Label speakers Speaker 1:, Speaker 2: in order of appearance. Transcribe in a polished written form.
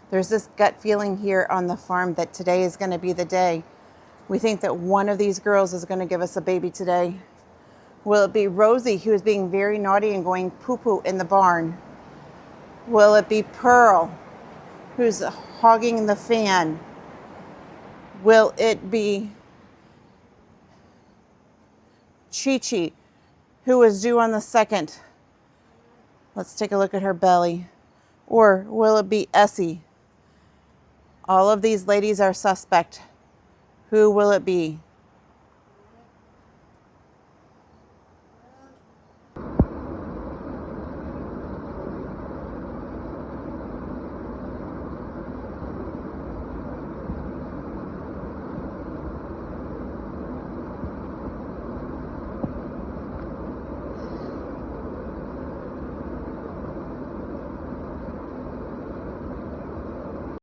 Speaker 1: There's this gut feeling here on the farm that today is going to be the day. We think that one of these girls is going to give us a baby today. Will it be Rosie, who is being very naughty and going poo-poo in the barn? Will it be Pearl, who's hogging the fan? Will it be Chi-Chi, who is due on the 2nd? Let's take a look at her belly. Or will it be Essie? All of these ladies are suspect. Who will it be?